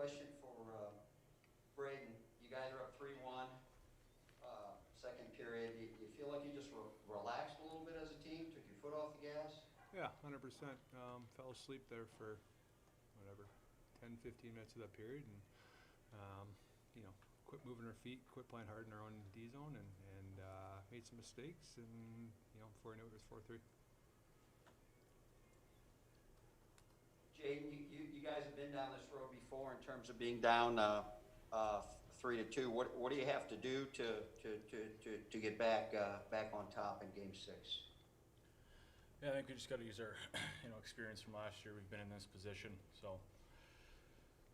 question for Braden. You guys are up 3-1, second period. You feel like you just relaxed a little bit as a team, took your foot off the gas? Yeah, 100%. Fell asleep there for, 10, 15 minutes of that period, and, quit moving our feet, quit playing hard in our own D zone, and made some mistakes, and, before I knew it, it was 4-3. Jaden, you guys have been down this road before in terms of being down 3-2. What do you have to do to get back on top in Game 6? Yeah, I think we just got to use our experience from last year. We've been in this position, so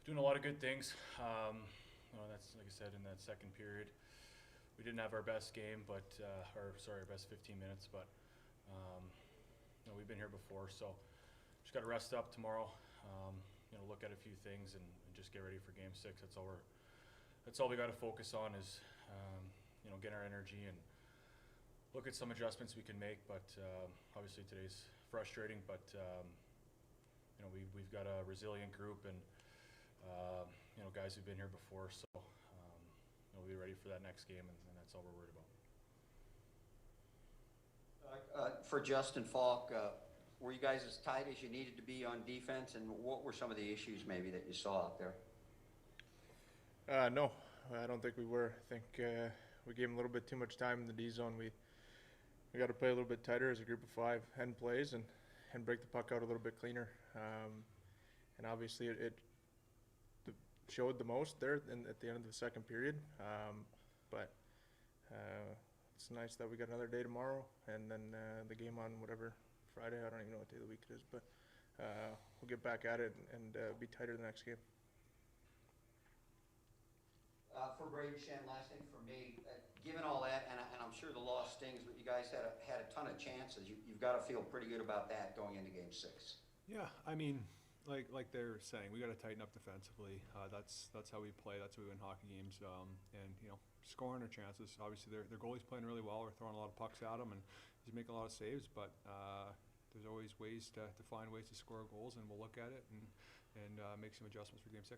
doing a lot of good things. That's like I said, in that second period, we didn't have our best game, but our best 15 minutes. But we've been here before, so just got to rest up tomorrow. Look at a few things and just get ready for Game 6. That's all we got to focus on is get our energy and look at some adjustments we can make. But obviously today's frustrating, but we've got a resilient group and guys who've been here before, so we'll be ready for that next game, and that's all we're worried about. For Justin Falk, were you guys as tight as you needed to be on defense, and what were some of the issues maybe that you saw out there? No, I don't think we were. I think we gave him a little bit too much time in the D zone. We got to play a little bit tighter as a group of 5 end plays and break the puck out a little bit cleaner. And obviously it showed the most there at the end of the second period. But it's nice that we got another day tomorrow, and then the game on whatever Friday. I don't even know what day of the week it is, but we'll get back at it and be tighter the next game. For Braden Shen, last thing for me, given all that, and I'm sure the loss stings, but you guys had a ton of chances. You've got to feel pretty good about that going into Game 6. Yeah, I mean, like they're saying, we got to tighten up defensively. That's how we play. That's how we win hockey games. And scoring our chances. Obviously, their goalie's playing really well. We're throwing a lot of pucks at him, and he's making a lot of saves. But there's always ways to find ways to score goals, and we'll look at it and make some adjustments for Game 6.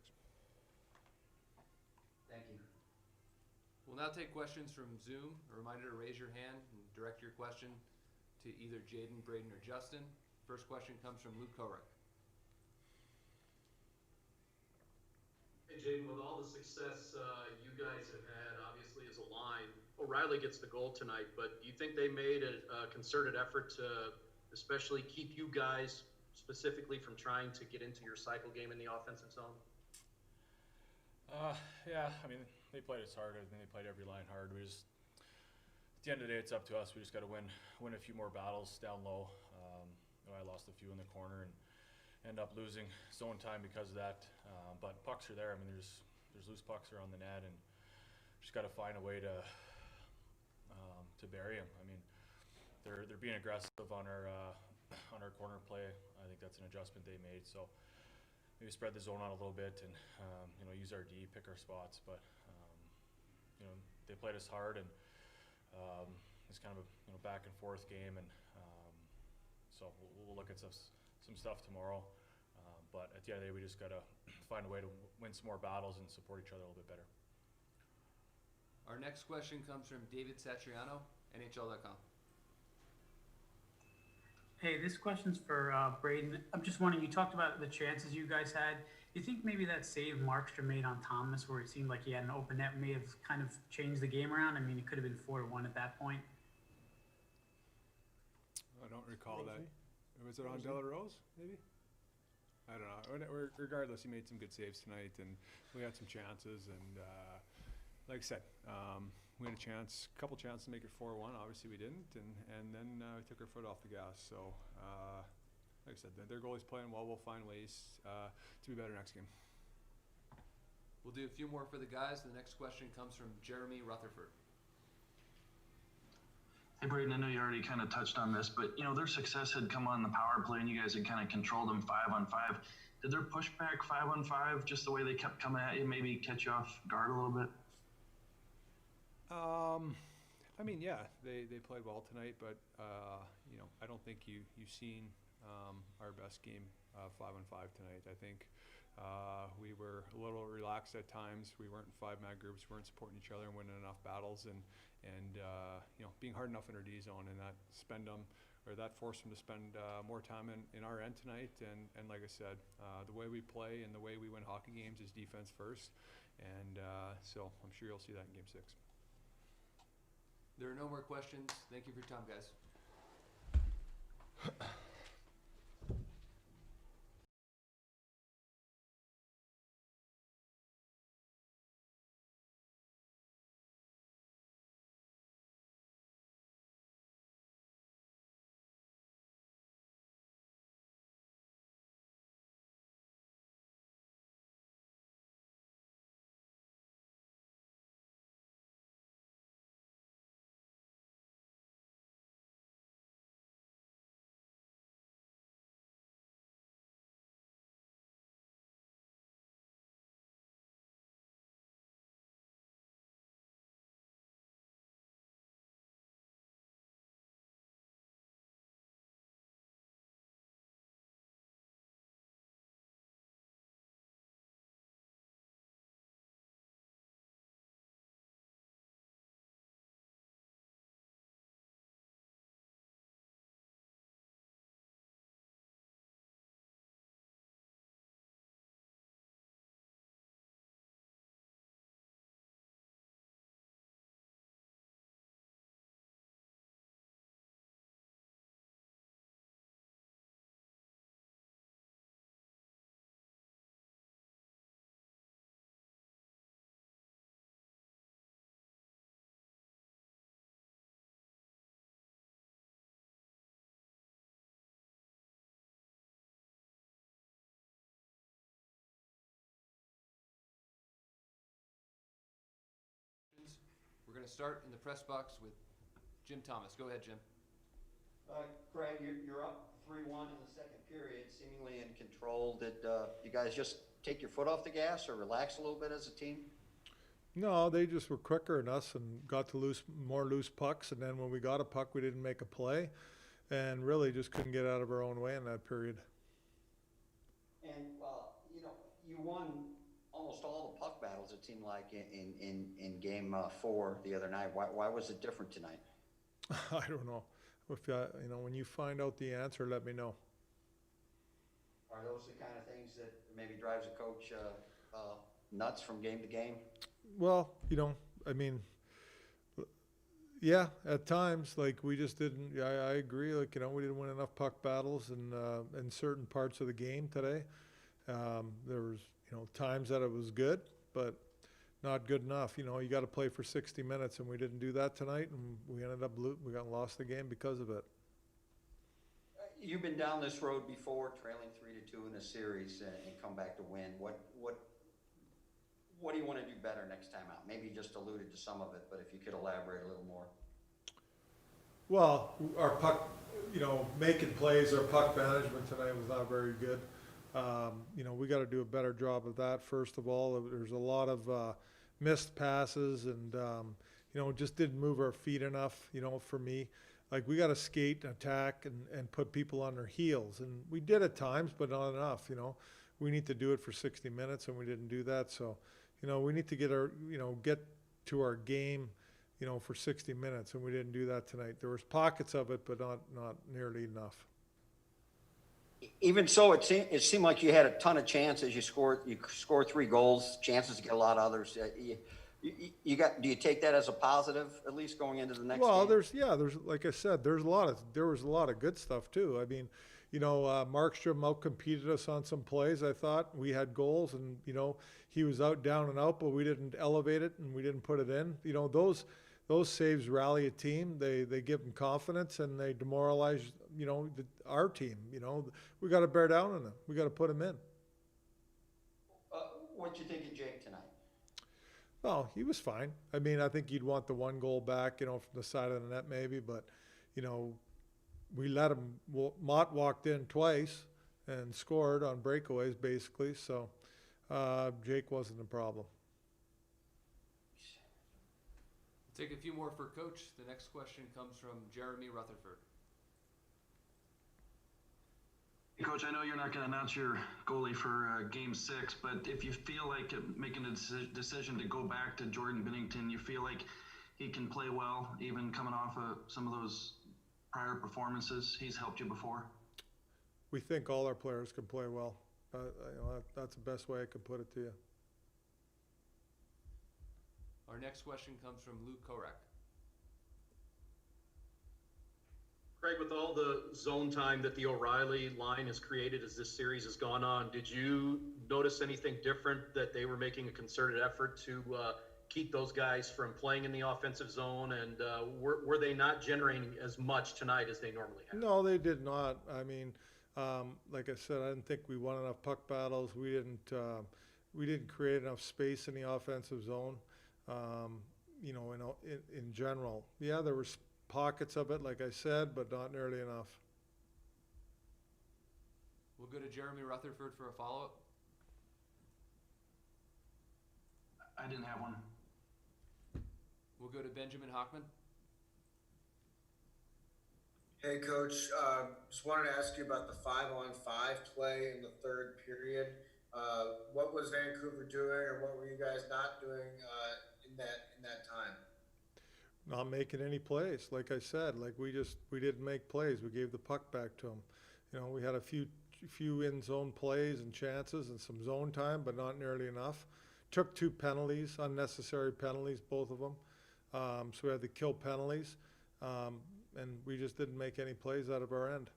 Thank you. We'll now take questions from Zoom. A reminder to raise your hand and direct your question to either Jaden, Braden, or Justin. First question comes from Luke Korek. Hey, Jaden, with all the success you guys have had, obviously, as a line, O'Reilly gets the goal tonight, but do you think they made a concerted effort to especially keep you guys specifically from trying to get into your cycle game in the offensive zone? Yeah, I mean, they played us hard. I mean, they played every line hard. We just, at the end of the day, it's up to us. We just got to win a few more battles down low. I lost a few in the corner and end up losing zone time because of that. But pucks are there. I mean, there's loose pucks around the net, and just got to find a way to bury them. I mean, they're being aggressive on our corner play. I think that's an adjustment they made. So maybe spread the zone out a little bit and use our D, pick our spots. But they played us hard, and it's kind of a back and forth game, and so we'll look at some stuff tomorrow. But at the end of the day, we just got to find a way to win some more battles and support each other a little bit better. Our next question comes from David Satriano, NHL.com. Hey, this question's for Braden. I'm just wondering, you talked about the chances you guys had. You think maybe that save Markstrom made on Thomas, where it seemed like he had an open net, may have kind of changed the game around? I mean, it could have been 4-1 at that point. I don't recall that. Was it on De La Rose, maybe? I don't know. Regardless, he made some good saves tonight, and we had some chances. And like I said, we had a couple chances to make it 4-1. Obviously, we didn't, and then we took our foot off the gas. So, like I said, their goalie's playing well. We'll find ways to be better next game. We'll do a few more for the guys. The next question comes from Jeremy Rutherford. Hey, Braden, I know you already kind of touched on this, but, their success had come on the power play, and you guys had kind of controlled them 5-on-5. Did their pushback 5-on-5, just the way they kept coming at you, maybe catch you off guard a little bit? I mean, yeah, they played well tonight, but, I don't think you've seen our best game 5-on-5 tonight. I think We were a little relaxed at times. We weren't in 5-man groups, weren't supporting each other and winning enough battles, and being hard enough in our D zone, and that forced them to spend more time in our end tonight. And like I said, the way we play and the way we win hockey games is defense first, and so I'm sure you'll see that in Game 6. There are no more questions. Thank you for your time, guys. We're going to start in the press box with Jim Thomas. Go ahead, Jim. Craig, you're up 3-1 in the second period, seemingly in control. Did you guys just take your foot off the gas or relax a little bit as a team? No, they just were quicker than us and got to more loose pucks. And then when we got a puck, we didn't make a play, and really just couldn't get out of our own way in that period. And you won almost all the puck battles, it seemed like, in Game 4 the other night. Why was it different tonight? I don't know. If when you find out the answer, let me know. Are those the kind of things that maybe drives a coach nuts from game to game? Well, yeah, at times, we just didn't. I agree. We didn't win enough puck battles in certain parts of the game today. There was, times that it was good, but not good enough. You got to play for 60 minutes, and we didn't do that tonight, and we ended up lost the game because of it. You've been down this road before, trailing 3-2 in a series, and come back to win. What do you want to do better next time out? Maybe you just alluded to some of it, but if you could elaborate a little more. Well, our puck, making plays, our puck management tonight was not very good. We got to do a better job of that. First of all, there's a lot of missed passes, and just didn't move our feet enough. For me, we got to skate, attack, and put people on their heels, and we did at times, but not enough. We need to do it for 60 minutes, and we didn't do that. So, we need to get to our game, for 60 minutes, and we didn't do that tonight. There was pockets of it, but not nearly enough. Even so, it seemed like you had a ton of chances. You scored 3 goals, chances to get a lot of others. Do you take that as a positive, at least going into the next game? Well, there's like I said, there was a lot of good stuff too. I mean, Markstrom outcompeted us on some plays. I thought we had goals, and he was down and out, but we didn't elevate it and we didn't put it in. Those saves rally a team. They give them confidence, and they demoralize our team. We got to bear down on them. We got to put them in. What'd you think of Jake tonight? Well, he was fine. I mean, I think you'd want the 1 goal back, from the side of the net maybe, but we let him. Mott walked in twice and scored on breakaways basically. So Jake wasn't a problem. Take a few more for Coach. The next question comes from Jeremy Rutherford. Coach, I know you're not going to announce your goalie for Game 6, but if you feel like making a decision to go back to Jordan Binnington, you feel like he can play well, even coming off of some of those prior performances he's helped you before? We think all our players can play well. That's the best way I could put it to you. Our next question comes from Luke Korek. Craig, with all the zone time that the O'Reilly line has created as this series has gone on, did you notice anything different that they were making a concerted effort to keep those guys from playing in the offensive zone? And were they not generating as much tonight as they normally have? No, they did not. I mean, like I said, I didn't think we won enough puck battles. We didn't create enough space in the offensive zone. In general, yeah, there were pockets of it, like I said, but not nearly enough. We'll go to Jeremy Rutherford for a follow-up. I didn't have one. We'll go to Benjamin Hockman. Hey, Coach. Just wanted to ask you about the 5-on-5 play in the third period. What was Vancouver doing, or what were you guys not doing in that time? Not making any plays, like I said. We didn't make plays. We gave the puck back to them. We had a few in zone plays and chances and some zone time, but not nearly enough. Took 2 penalties, unnecessary penalties, both of them. So we had to kill penalties, and we just didn't make any plays out of our end.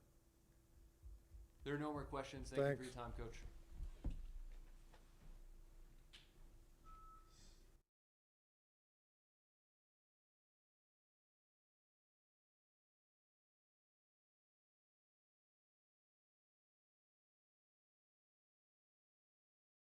There are no more questions. Thank you for Thanks. your time, Coach.